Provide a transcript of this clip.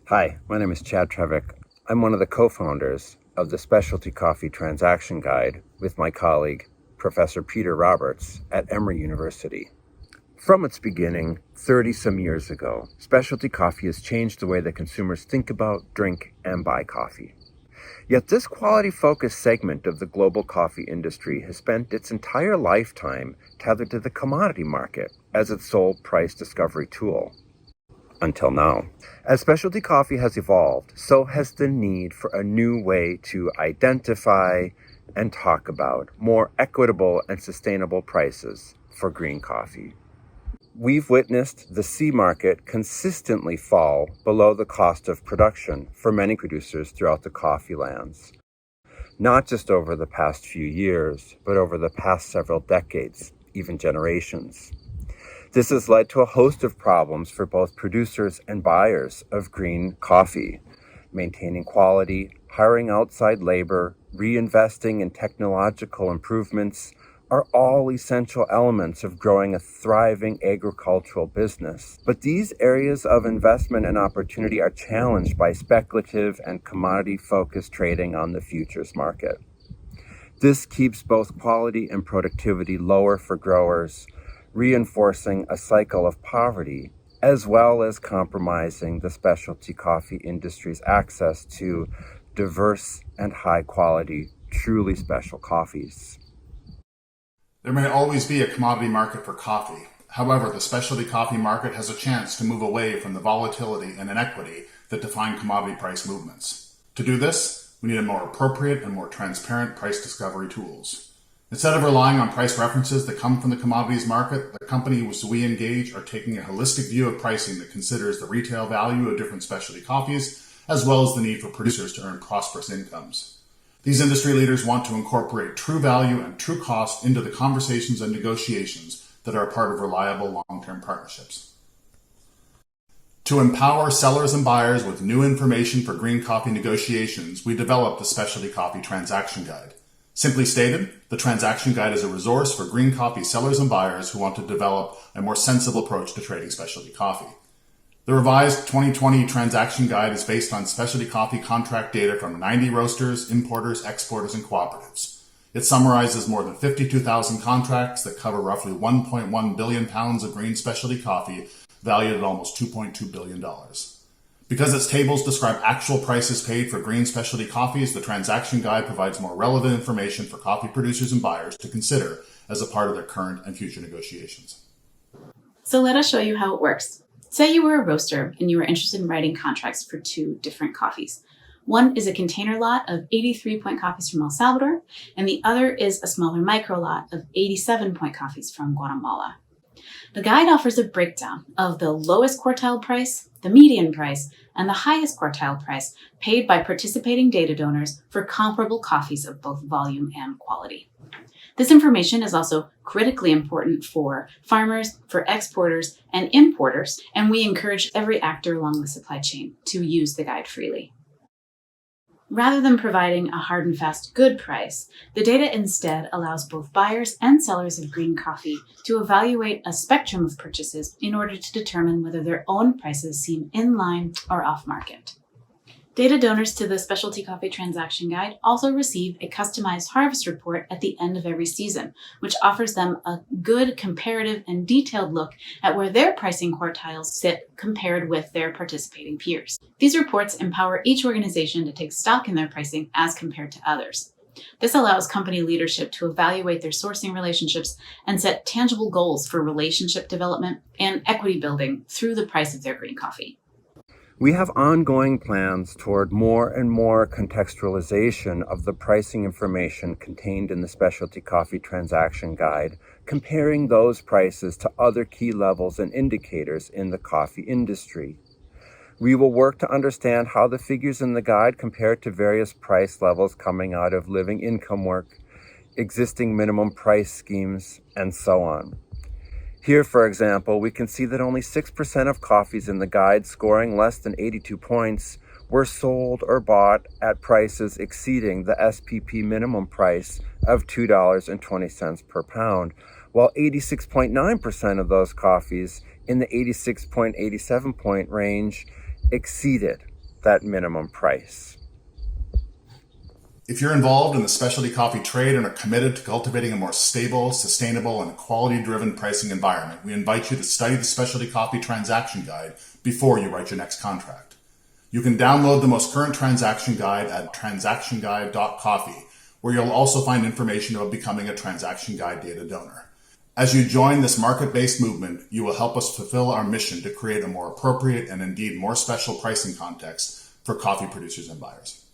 Hi, my name is Chad Trevick. I'm one of the co-founders of the Specialty Coffee Transaction Guide with my colleague, Professor Peter Roberts at Emory University. From its beginning, 30-some years ago, specialty coffee has changed the way that consumers think about, drink, and buy coffee. Yet this quality-focused segment of the global coffee industry has spent its entire lifetime tethered to the commodity market as its sole price discovery tool. Until now. As specialty coffee has evolved, so has the need for a new way to identify and talk about more equitable and sustainable prices for green coffee. We've witnessed the C market consistently fall below the cost of production for many producers throughout the coffee lands, not just over the past few years, but over the past several decades, even generations. This has led to a host of problems for both producers and buyers of green coffee. Maintaining quality, hiring outside labor, reinvesting in technological improvements are all essential elements of growing a thriving agricultural business. But these areas of investment and opportunity are challenged by speculative and commodity-focused trading on the futures market. This keeps both quality and productivity lower for growers, reinforcing a cycle of poverty, as well as compromising the specialty coffee industry's access to diverse and high-quality, truly special coffees. There may always be a commodity market for coffee. However, the specialty coffee market has a chance to move away from the volatility and inequity that define commodity price movements. To do this, we need a more appropriate and more transparent price discovery tools. Instead of relying on price references that come from the commodities market, the companies we engage are taking a holistic view of pricing that considers the retail value of different specialty coffees, as well as the need for producers to earn prosperous incomes. These industry leaders want to incorporate true value and true cost into the conversations and negotiations that are a part of reliable long-term partnerships. To empower sellers and buyers with new information for green coffee negotiations, we developed the Specialty Coffee Transaction Guide. Simply stated, the Transaction Guide is a resource for green coffee sellers and buyers who want to develop a more sensible approach to trading specialty coffee. The revised 2020 Transaction Guide is based on specialty coffee contract data from 90 roasters, importers, exporters, and cooperatives. It summarizes more than 52,000 contracts that cover roughly 1.1 billion pounds of green specialty coffee, valued at almost $2.2 billion. Because its tables describe actual prices paid for green specialty coffees, the Transaction Guide provides more relevant information for coffee producers and buyers to consider as a part of their current and future negotiations. So let us show you how it works. Say you were a roaster and you were interested in writing contracts for two different coffees. One is a container lot of 83-point coffees from El Salvador, and the other is a smaller micro lot of 87-point coffees from Guatemala. The guide offers a breakdown of the lowest quartile price, the median price, and the highest quartile price paid by participating data donors for comparable coffees of both volume and quality. This information is also critically important for farmers, for exporters, and importers, and we encourage every actor along the supply chain to use the guide freely. Rather than providing a hard and fast good price, the data instead allows both buyers and sellers of green coffee to evaluate a spectrum of purchases in order to determine whether their own prices seem in line or off market. Data donors to the Specialty Coffee Transaction Guide also receive a customized harvest report at the end of every season, which offers them a good comparative and detailed look at where their pricing quartiles sit compared with their participating peers. These reports empower each organization to take stock in their pricing as compared to others. This allows company leadership to evaluate their sourcing relationships and set tangible goals for relationship development and equity building through the price of their green coffee. We have ongoing plans toward more and more contextualization of the pricing information contained in the Specialty Coffee Transaction Guide, comparing those prices to other key levels and indicators in the coffee industry. We will work to understand how the figures in the guide compare to various price levels coming out of living income work, existing minimum price schemes, and so on. Here, for example, we can see that only 6% of coffees in the guide scoring less than 82 points were sold or bought at prices exceeding the SPP minimum price of $2.20 per pound, while 86.9% of those coffees in the 86.87 point range exceeded that minimum price. If you're involved in the specialty coffee trade and are committed to cultivating a more stable, sustainable, and quality-driven pricing environment, we invite you to study the Specialty Coffee Transaction Guide before you write your next contract. You can download the most current transaction guide at transactionguide.coffee, where you'll also find information about becoming a Transaction Guide data donor. As you join this market-based movement, you will help us fulfill our mission to create a more appropriate and indeed more special pricing context for coffee producers and buyers.